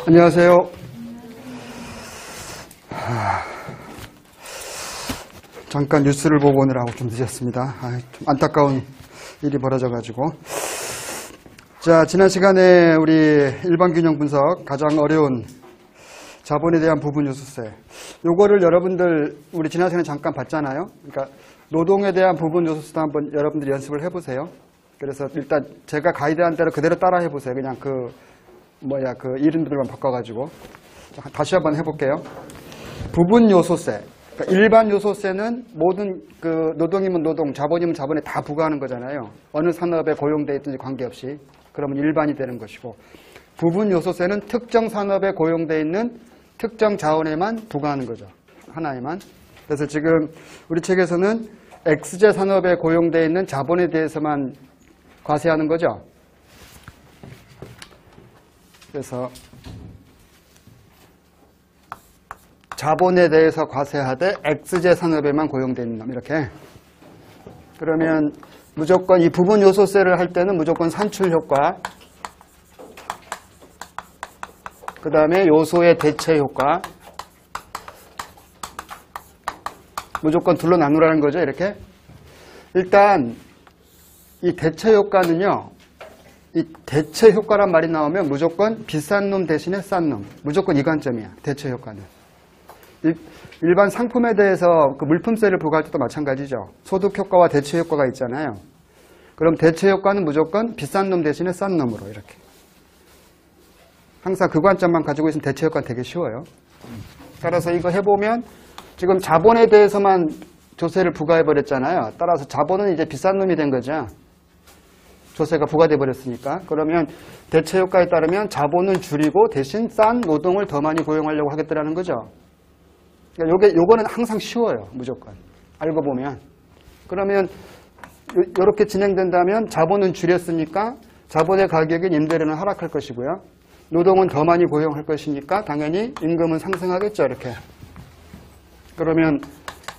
안녕하세요. 잠깐 뉴스를 보고 오느라고 좀 늦었습니다. 좀 안타까운 일이 벌어져가지고. 자, 지난 시간에 우리 일반균형 분석 가장 어려운 자본에 대한 부분 요소세. 요거를 여러분들 우리 지난 시간에 잠깐 봤잖아요. 그러니까 노동에 대한 부분 요소세도 한번 여러분들이 연습을 해보세요. 그래서 일단 제가 가이드한 대로 그대로 따라 해보세요. 그냥 그 이름들만 바꿔가지고. 자, 다시 한번 해볼게요. 부분 요소세. 그러니까 일반 요소세는 모든 그 노동이면 노동, 자본이면 자본에 다 부과하는 거잖아요. 어느 산업에 고용되어 있든지 관계없이. 그러면 일반이 되는 것이고, 부분 요소세는 특정 산업에 고용되어 있는 특정 자원에만 부과하는 거죠. 하나에만. 그래서 지금 우리 책에서는 X제 산업에 고용되어 있는 자본에 대해서만 과세하는 거죠. 그래서 자본에 대해서 과세하되 X제 산업에만 고용되어 있는 놈, 이렇게. 그러면 무조건 이 부분 요소세를 할 때는 무조건 산출 효과, 그 다음에 요소의 대체 효과, 무조건 둘로 나누라는 거죠, 이렇게. 일단 이 대체 효과는요, 이 대체 효과란 말이 나오면 무조건 비싼 놈 대신에 싼 놈, 무조건 이 관점이야, 대체 효과는. 일반 상품에 대해서 그 물품세를 부과할 때도 마찬가지죠. 소득 효과와 대체 효과가 있잖아요. 그럼 대체 효과는 무조건 비싼 놈 대신에 싼 놈으로, 이렇게. 항상 그 관점만 가지고 있으면 대체 효과는 되게 쉬워요. 따라서 이거 해보면 지금 자본에 대해서만 조세를 부과해버렸잖아요. 따라서 자본은 이제 비싼 놈이 된 거죠. 조세가 부과돼 버렸으니까. 그러면 대체 효과에 따르면 자본을 줄이고 대신 싼 노동을 더 많이 고용하려고 하겠다라는 거죠. 그러니까 요거는 항상 쉬워요. 무조건. 알고 보면. 그러면 이렇게 진행된다면 자본은 줄였으니까 자본의 가격인 임대료는 하락할 것이고요. 노동은 더 많이 고용할 것이니까 당연히 임금은 상승하겠죠. 이렇게. 그러면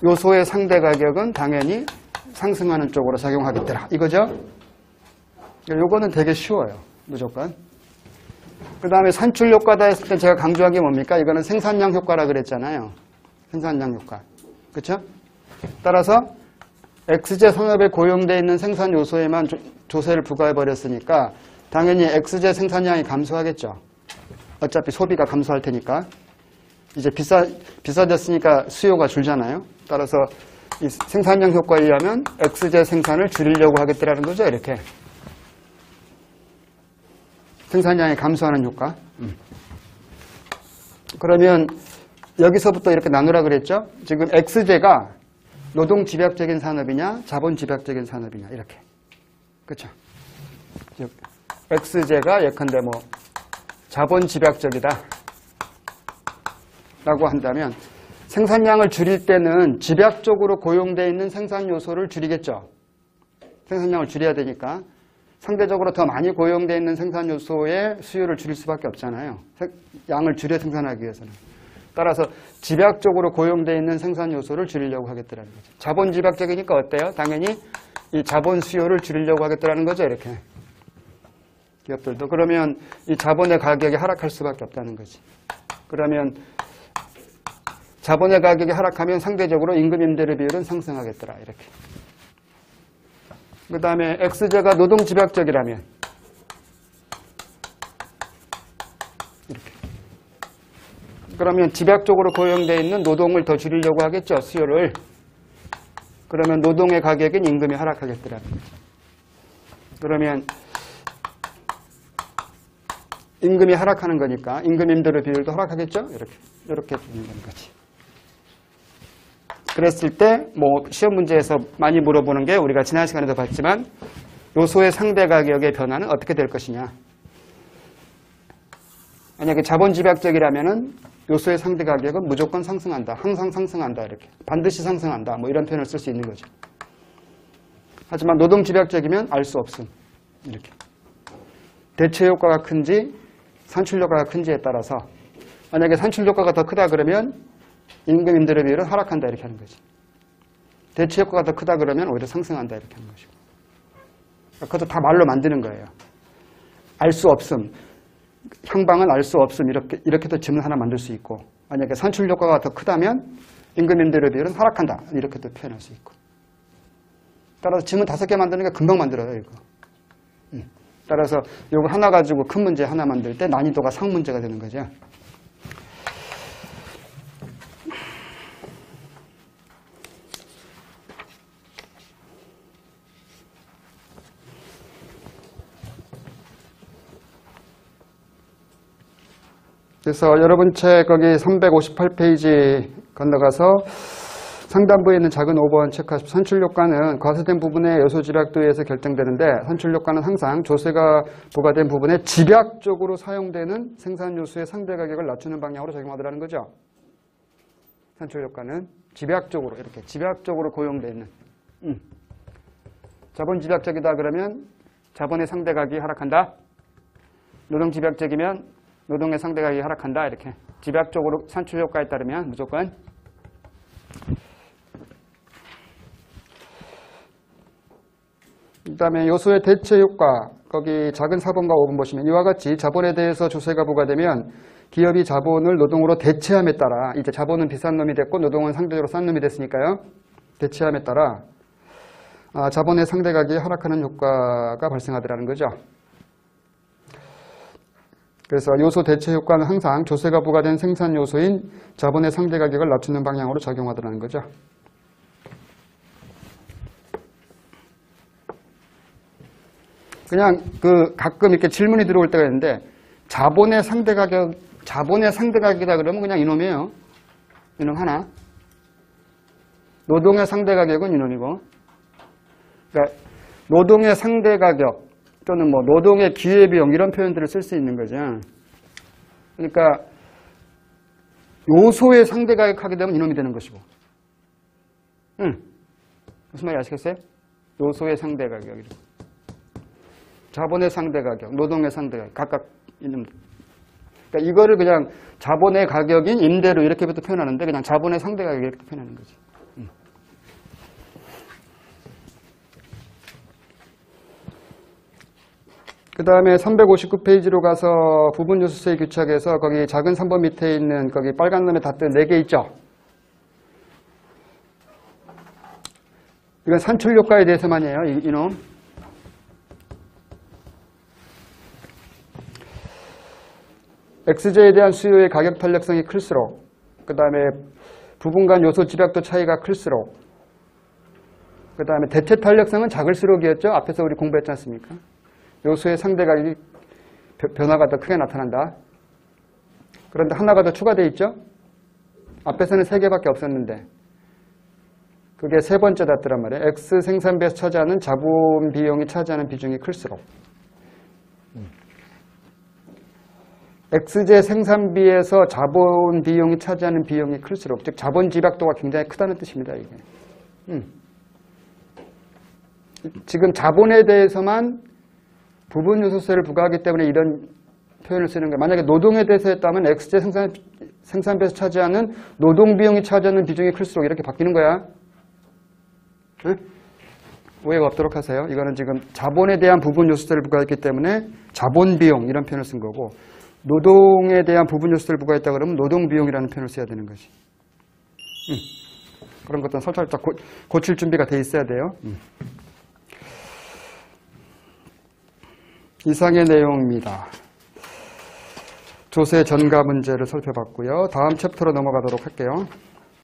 요소의 상대 가격은 당연히 상승하는 쪽으로 작용하겠더라. 이거죠? 요거는 되게 쉬워요. 무조건. 그 다음에 산출 효과다 했을 때 제가 강조한 게 뭡니까? 이거는 생산량 효과라 그랬잖아요. 생산량 효과. 그렇죠? 따라서 X제 산업에 고용되어 있는 생산 요소에만 조세를 부과해 버렸으니까 당연히 X제 생산량이 감소하겠죠. 어차피 소비가 감소할 테니까. 이제 비싸졌으니까 수요가 줄잖아요. 따라서 이 생산량 효과에 의하면 X제 생산을 줄이려고 하겠다라는 거죠. 이렇게. 생산량이 감소하는 효과. 그러면 여기서부터 이렇게 나누라 그랬죠. 지금 X제가 노동 집약적인 산업이냐 자본 집약적인 산업이냐, 이렇게. 그렇죠? X제가 예컨대 뭐 자본 집약적이다 라고 한다면 생산량을 줄일 때는 집약적으로 고용되어 있는 생산 요소를 줄이겠죠. 생산량을 줄여야 되니까 상대적으로 더 많이 고용되어 있는 생산 요소의 수요를 줄일 수밖에 없잖아요. 양을 줄여 생산하기 위해서는. 따라서 집약적으로 고용되어 있는 생산 요소를 줄이려고 하겠다는 거죠. 자본 집약적이니까 어때요? 당연히 이 자본 수요를 줄이려고 하겠다는 거죠. 이렇게. 기업들도. 그러면 이 자본의 가격이 하락할 수밖에 없다는 거지. 그러면 자본의 가격이 하락하면 상대적으로 임금 임대료 비율은 상승하겠더라. 이렇게. 그 다음에 X제가 노동 집약적이라면 이렇게. 그러면 집약적으로 고용되어 있는 노동을 더 줄이려고 하겠죠. 수요를. 그러면 노동의 가격인 임금이 하락하겠더라는 거죠. 그러면 임금이 하락하는 거니까 임금 임대료 비율도 하락하겠죠. 이렇게 되는 거지. 그랬을 때 뭐 시험 문제에서 많이 물어보는 게 우리가 지난 시간에도 봤지만 요소의 상대 가격의 변화는 어떻게 될 것이냐. 만약에 자본 집약적이라면은 요소의 상대 가격은 무조건 상승한다. 항상 상승한다. 이렇게. 반드시 상승한다. 뭐 이런 표현을 쓸 수 있는 거죠. 하지만 노동 집약적이면 알 수 없음. 이렇게. 대체 효과가 큰지 산출 효과가 큰지에 따라서 만약에 산출 효과가 더 크다 그러면 임금 임대료 비율은 하락한다. 이렇게 하는 거지. 대체 효과가 더 크다 그러면 오히려 상승한다. 이렇게 하는 것이고. 그것도 다 말로 만드는 거예요. 알 수 없음. 향방은 알 수 없음 이렇게도 지문 하나 만들 수 있고, 만약에 산출 효과가 더 크다면 임금 임대료 비율은 하락한다 이렇게도 표현할 수 있고. 따라서 지문 5개 만드는 게 금방 만들어요 이거. 따라서 이거 하나 가지고 큰 문제 하나 만들 때 난이도가 상문제가 되는 거죠. 그래서 여러분 책 거기 358페이지 건너가서 상단부에 있는 작은 5번 체크하십시오. 산출효과는 과세된 부분의 요소 집약도에 의해서 결정되는데, 산출효과는 항상 조세가 부과된 부분에 집약적으로 사용되는 생산요소의 상대 가격을 낮추는 방향으로 적용하더라는 거죠. 산출효과는 집약적으로, 이렇게 집약적으로 고용되어 있는. 자본 집약적이다 그러면 자본의 상대 가격이 하락한다. 노동 집약적이면 노동의 상대 가격이 하락한다. 이렇게 집약적으로 산출효과에 따르면 무조건. 그 다음에 요소의 대체 효과, 거기 작은 4번과 5번 보시면 이와 같이 자본에 대해서 조세가 부과되면 기업이 자본을 노동으로 대체함에 따라, 이제 자본은 비싼 놈이 됐고 노동은 상대적으로 싼 놈이 됐으니까요. 대체함에 따라 자본의 상대 가격이 하락하는 효과가 발생하더라는 거죠. 그래서 요소 대체 효과는 항상 조세가 부과된 생산 요소인 자본의 상대 가격을 낮추는 방향으로 작용하더라는 거죠. 그냥 가끔 이렇게 질문이 들어올 때가 있는데, 자본의 상대 가격이다 그러면 그냥 이놈이에요. 이놈 하나. 노동의 상대 가격은 이놈이고, 그러니까 노동의 상대 가격 또는 뭐 노동의 기회비용 이런 표현들을 쓸 수 있는 거죠. 그러니까 요소의 상대 가격 하게 되면 이놈이 되는 것이고. 무슨 말인지 아시겠어요? 요소의 상대 가격. 자본의 상대 가격, 노동의 상대 가격, 각각 있는. 그러니까 이거를 그냥 자본의 가격인 임대료 이렇게부터 표현하는데, 그냥 자본의 상대 가격 이렇게 표현하는 거지. 그 다음에 359페이지로 가서 부분 요소세 규칙에서 거기 작은 3번 밑에 있는 거기 빨간 놈에 닿던 4개 있죠. 이건 산출 효과에 대해서만이에요. 이놈. XJ에 대한 수요의 가격 탄력성이 클수록, 그 다음에 부분 간 요소 집약도 차이가 클수록, 그 다음에 대체 탄력성은 작을수록이었죠. 앞에서 우리 공부했지 않습니까? 요소의 상대 가격이 변화가 더 크게 나타난다. 그런데 하나가 더 추가되어 있죠. 앞에서는 3개밖에 없었는데 그게 3번째 닿더란 말이에요. X 생산비에서 차지하는 자본 비용이 차지하는 비중이 클수록, XJ 생산비에서 자본 비용이 차지하는 비용이 클수록, 즉 자본 집약도가 굉장히 크다는 뜻입니다. 이게. 지금 자본에 대해서만 부분 요소세를 부과하기 때문에 이런 표현을 쓰는 거예요. 만약에 노동에 대해서 했다면 XJ 생산비에서 차지하는 노동 비용이 차지하는 비중이 클수록 이렇게 바뀌는 거야. 응? 오해가 없도록 하세요. 이거는 지금 자본에 대한 부분 요소세를 부과했기 때문에 자본 비용 이런 표현을 쓴 거고, 노동에 대한 부분 요소세를 부과했다 그러면 노동 비용이라는 표현을 써야 되는 거지. 그런 것들은 살짝 고칠 준비가 돼 있어야 돼요. 이상의 내용입니다. 조세 전가 문제를 살펴봤고요. 다음 챕터로 넘어가도록 할게요.